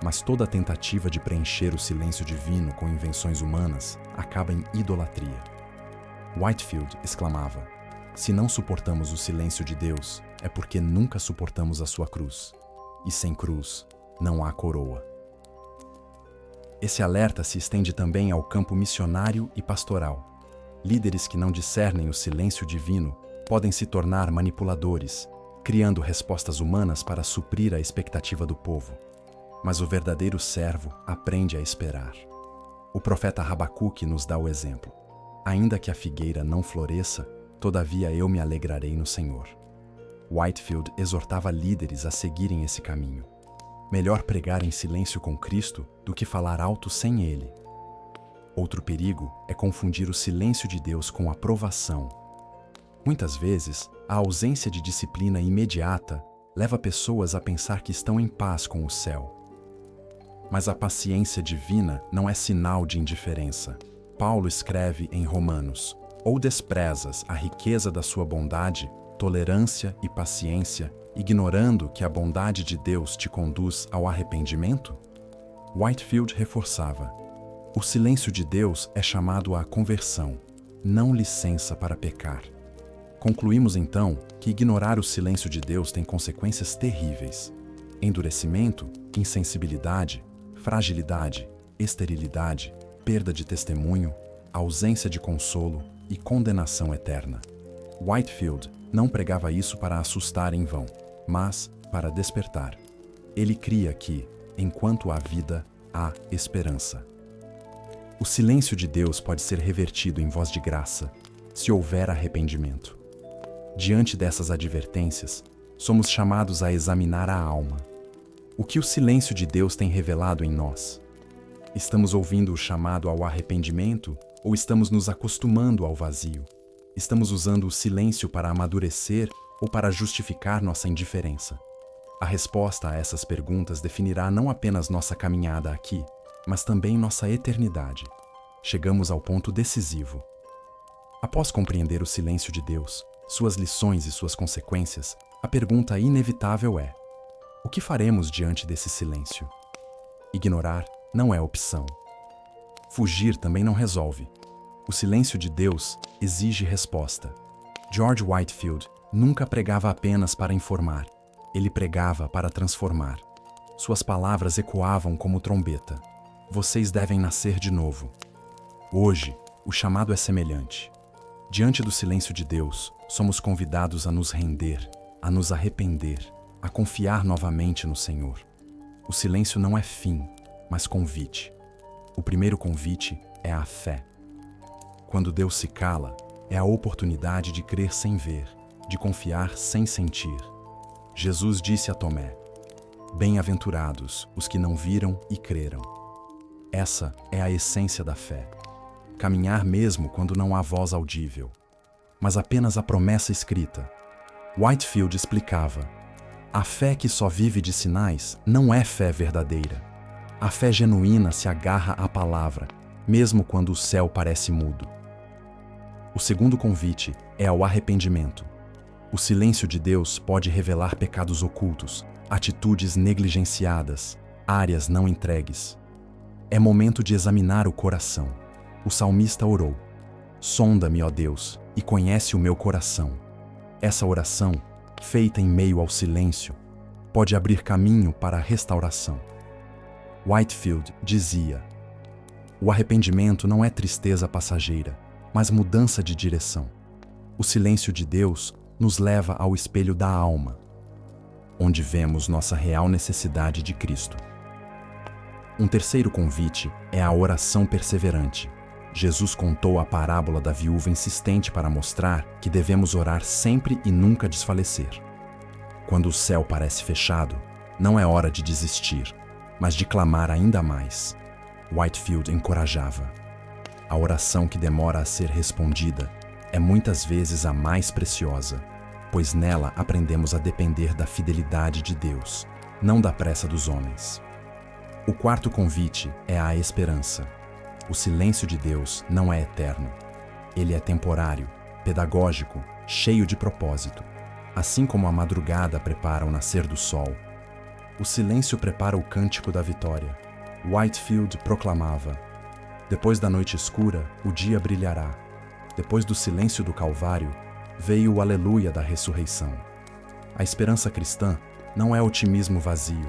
Speaker 1: Mas toda tentativa de preencher o silêncio divino com invenções humanas acaba em idolatria. Whitefield exclamava: "Se não suportamos o silêncio de Deus, é porque nunca suportamos a sua cruz. E sem cruz, não há coroa." Esse alerta se estende também ao campo missionário e pastoral. Líderes que não discernem o silêncio divino podem se tornar manipuladores, criando respostas humanas para suprir a expectativa do povo. Mas o verdadeiro servo aprende a esperar. O profeta Habacuque nos dá o exemplo: "Ainda que a figueira não floresça, todavia eu me alegrarei no Senhor." Whitefield exortava líderes a seguirem esse caminho. Melhor pregar em silêncio com Cristo do que falar alto sem Ele. Outro perigo é confundir o silêncio de Deus com aprovação. Muitas vezes, a ausência de disciplina imediata leva pessoas a pensar que estão em paz com o céu. Mas a paciência divina não é sinal de indiferença. Paulo escreve em Romanos: "Ou desprezas a riqueza da sua bondade, tolerância e paciência, ignorando que a bondade de Deus te conduz ao arrependimento?" Whitefield reforçava: "O silêncio de Deus é chamado à conversão, não licença para pecar." Concluímos então que ignorar o silêncio de Deus tem consequências terríveis: endurecimento, insensibilidade, fragilidade, esterilidade, perda de testemunho, ausência de consolo e condenação eterna. Whitefield não pregava isso para assustar em vão, mas para despertar. Ele cria que, enquanto há vida, há esperança. O silêncio de Deus pode ser revertido em voz de graça, se houver arrependimento. Diante dessas advertências, somos chamados a examinar a alma. O que o silêncio de Deus tem revelado em nós? Estamos ouvindo o chamado ao arrependimento ou estamos nos acostumando ao vazio? Estamos usando o silêncio para amadurecer ou para justificar nossa indiferença? A resposta a essas perguntas definirá não apenas nossa caminhada aqui, mas também nossa eternidade. Chegamos ao ponto decisivo. Após compreender o silêncio de Deus, suas lições e suas consequências, a pergunta inevitável é: o que faremos diante desse silêncio? Ignorar não é opção. Fugir também não resolve. O silêncio de Deus exige resposta. George Whitefield nunca pregava apenas para informar. Ele pregava para transformar. Suas palavras ecoavam como trombeta: "Vocês devem nascer de novo." Hoje, o chamado é semelhante. Diante do silêncio de Deus, somos convidados a nos render, a nos arrepender, a confiar novamente no Senhor. O silêncio não é fim, mas convite. O primeiro convite é a fé. Quando Deus se cala, é a oportunidade de crer sem ver, de confiar sem sentir. Jesus disse a Tomé: "Bem-aventurados os que não viram e creram." Essa é a essência da fé. Caminhar mesmo quando não há voz audível, mas apenas a promessa escrita. Whitefield explicava: a fé que só vive de sinais não é fé verdadeira. A fé genuína se agarra à palavra, mesmo quando o céu parece mudo. O segundo convite é ao arrependimento. O silêncio de Deus pode revelar pecados ocultos, atitudes negligenciadas, áreas não entregues. É momento de examinar o coração. O salmista orou: "Sonda-me, ó Deus, e conhece o meu coração." Essa oração, feita em meio ao silêncio, pode abrir caminho para a restauração. Whitefield dizia: "O arrependimento não é tristeza passageira, mas mudança de direção." O silêncio de Deus nos leva ao espelho da alma, onde vemos nossa real necessidade de Cristo. Um terceiro convite é a oração perseverante. Jesus contou a parábola da viúva insistente para mostrar que devemos orar sempre e nunca desfalecer. Quando o céu parece fechado, não é hora de desistir. mas de clamar ainda mais. Whitefield encorajava. A oração que demora a ser respondida é muitas vezes a mais preciosa, pois nela aprendemos a depender da fidelidade de Deus, não da pressa dos homens. O quarto convite é a esperança. O silêncio de Deus não é eterno. Ele é temporário, pedagógico, cheio de propósito. Assim como a madrugada prepara o nascer do sol, o silêncio prepara o cântico da vitória. Whitefield proclamava: depois da noite escura, o dia brilhará. Depois do silêncio do Calvário, veio o aleluia da ressurreição. A esperança cristã não é otimismo vazio,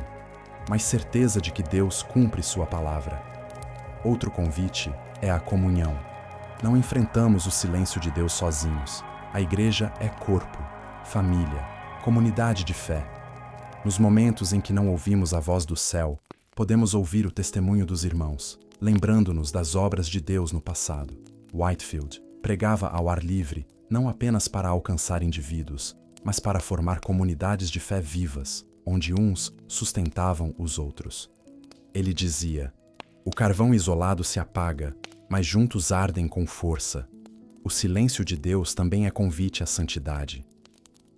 Speaker 1: mas certeza de que Deus cumpre sua palavra. Outro convite é a comunhão. Não enfrentamos o silêncio de Deus sozinhos. A igreja é corpo, família, comunidade de fé. Nos momentos em que não ouvimos a voz do céu, podemos ouvir o testemunho dos irmãos, lembrando-nos das obras de Deus no passado. Whitefield pregava ao ar livre, não apenas para alcançar indivíduos, mas para formar comunidades de fé vivas, onde uns sustentavam os outros. Ele dizia: o carvão isolado se apaga, mas juntos ardem com força. O silêncio de Deus também é convite à santidade.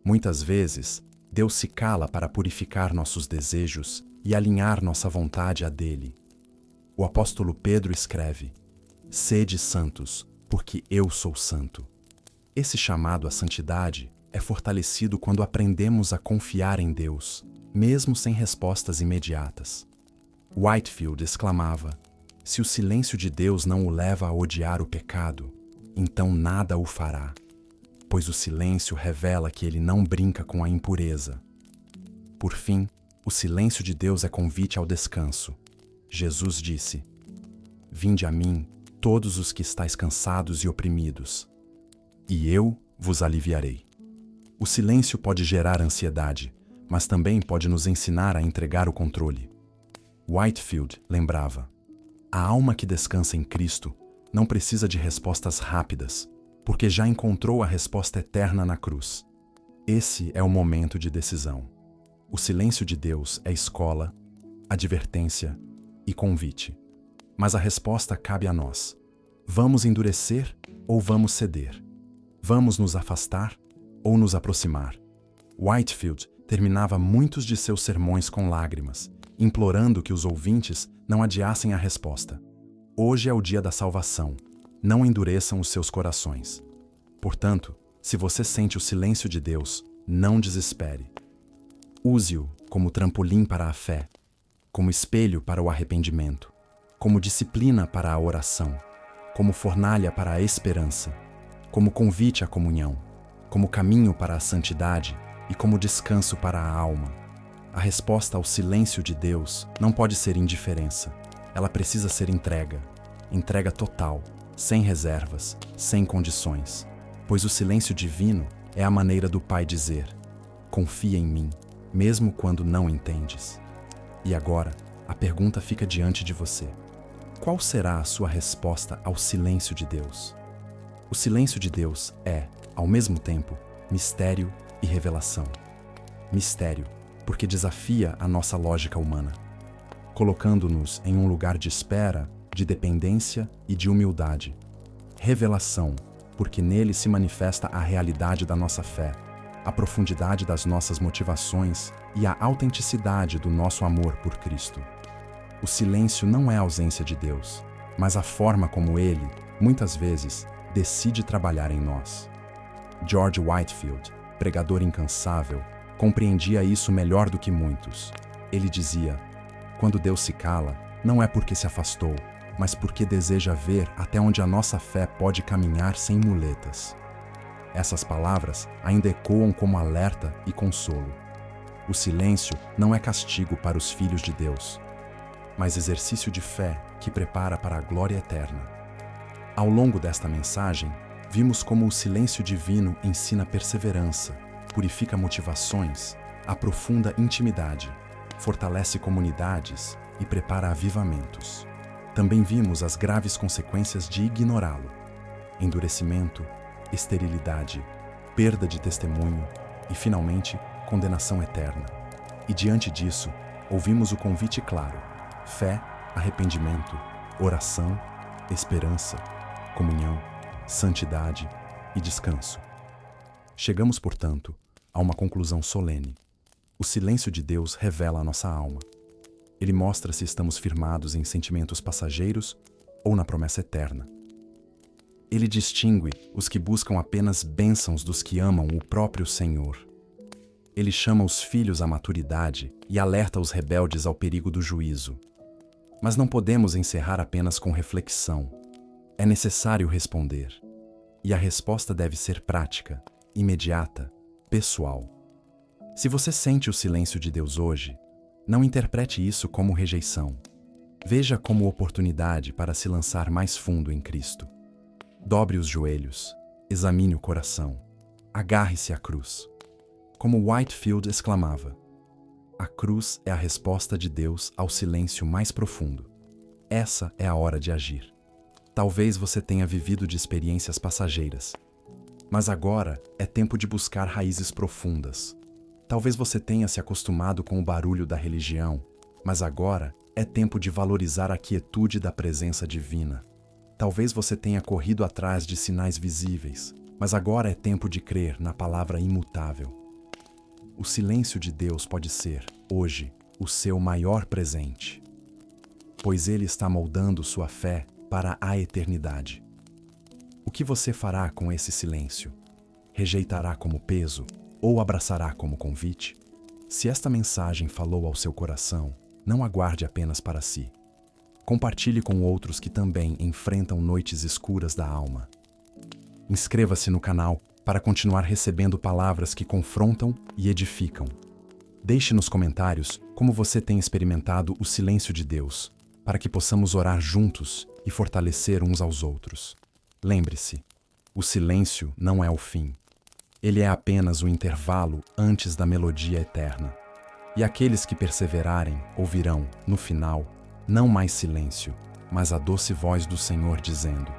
Speaker 1: Muitas vezes, Deus se cala para purificar nossos desejos e alinhar nossa vontade à dele. O apóstolo Pedro escreve: sede santos, porque eu sou santo. Esse chamado à santidade é fortalecido quando aprendemos a confiar em Deus, mesmo sem respostas imediatas. Whitefield exclamava: se o silêncio de Deus não o leva a odiar o pecado, então nada o fará, pois o silêncio revela que ele não brinca com a impureza. Por fim, o silêncio de Deus é convite ao descanso. Jesus disse: vinde a mim, todos os que estáis cansados e oprimidos, e eu vos aliviarei. O silêncio pode gerar ansiedade, mas também pode nos ensinar a entregar o controle. Whitefield lembrava: a alma que descansa em Cristo não precisa de respostas rápidas, porque já encontrou a resposta eterna na cruz. Esse é o momento de decisão. O silêncio de Deus é escola, advertência e convite. Mas a resposta cabe a nós. Vamos endurecer ou vamos ceder? Vamos nos afastar ou nos aproximar? Whitefield terminava muitos de seus sermões com lágrimas, implorando que os ouvintes não adiassem a resposta. Hoje é o dia da salvação. Não endureçam os seus corações. Portanto, se você sente o silêncio de Deus, não desespere. Use-o como trampolim para a fé, como espelho para o arrependimento, como disciplina para a oração, como fornalha para a esperança, como convite à comunhão, como caminho para a santidade e como descanso para a alma. A resposta ao silêncio de Deus não pode ser indiferença. Ela precisa ser entrega. Entrega total, sem reservas, sem condições. Pois o silêncio divino é a maneira do Pai dizer: confia em mim, mesmo quando não entendes. E agora, a pergunta fica diante de você. Qual será a sua resposta ao silêncio de Deus? O silêncio de Deus é, ao mesmo tempo, mistério e revelação. Mistério, porque desafia a nossa lógica humana, colocando-nos em um lugar de espera, de dependência e de humildade. Revelação, porque nele se manifesta a realidade da nossa fé, a profundidade das nossas motivações e a autenticidade do nosso amor por Cristo. O silêncio não é a ausência de Deus, mas a forma como Ele, muitas vezes, decide trabalhar em nós. George Whitefield, pregador incansável, compreendia isso melhor do que muitos. Ele dizia: quando Deus se cala, não é porque se afastou, mas porque deseja ver até onde a nossa fé pode caminhar sem muletas. Essas palavras ainda ecoam como alerta e consolo. O silêncio não é castigo para os filhos de Deus, mas exercício de fé que prepara para a glória eterna. Ao longo desta mensagem, vimos como o silêncio divino ensina perseverança, purifica motivações, aprofunda intimidade, fortalece comunidades e prepara avivamentos. Também vimos as graves consequências de ignorá-lo: endurecimento, esterilidade, perda de testemunho e, finalmente, condenação eterna. E diante disso, ouvimos o convite claro: fé, arrependimento, oração, esperança, comunhão, santidade e descanso. Chegamos, portanto, a uma conclusão solene. O silêncio de Deus revela a nossa alma. Ele mostra se estamos firmados em sentimentos passageiros ou na promessa eterna. Ele distingue os que buscam apenas bênçãos dos que amam o próprio Senhor. Ele chama os filhos à maturidade e alerta os rebeldes ao perigo do juízo. Mas não podemos encerrar apenas com reflexão. É necessário responder. E a resposta deve ser prática, imediata, pessoal. Se você sente o silêncio de Deus hoje, não interprete isso como rejeição. Veja como oportunidade para se lançar mais fundo em Cristo. Dobre os joelhos, examine o coração, agarre-se à cruz. Como Whitefield exclamava, a cruz é a resposta de Deus ao silêncio mais profundo. Essa é a hora de agir. Talvez você tenha vivido de experiências passageiras, mas agora é tempo de buscar raízes profundas. Talvez você tenha se acostumado com o barulho da religião, mas agora é tempo de valorizar a quietude da presença divina. Talvez você tenha corrido atrás de sinais visíveis, mas agora é tempo de crer na palavra imutável. O silêncio de Deus pode ser, hoje, o seu maior presente, pois Ele está moldando sua fé para a eternidade. O que você fará com esse silêncio? Rejeitará como peso ou abraçará como convite? Se esta mensagem falou ao seu coração, não aguarde apenas para si. Compartilhe com outros que também enfrentam noites escuras da alma. Inscreva-se no canal para continuar recebendo palavras que confrontam e edificam. Deixe nos comentários como você tem experimentado o silêncio de Deus, para que possamos orar juntos e fortalecer uns aos outros. Lembre-se, o silêncio não é o fim. Ele é apenas o intervalo antes da melodia eterna. E aqueles que perseverarem ouvirão, no final, não mais silêncio, mas a doce voz do Senhor dizendo: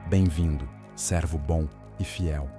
Speaker 1: Bem-vindo, servo bom e fiel.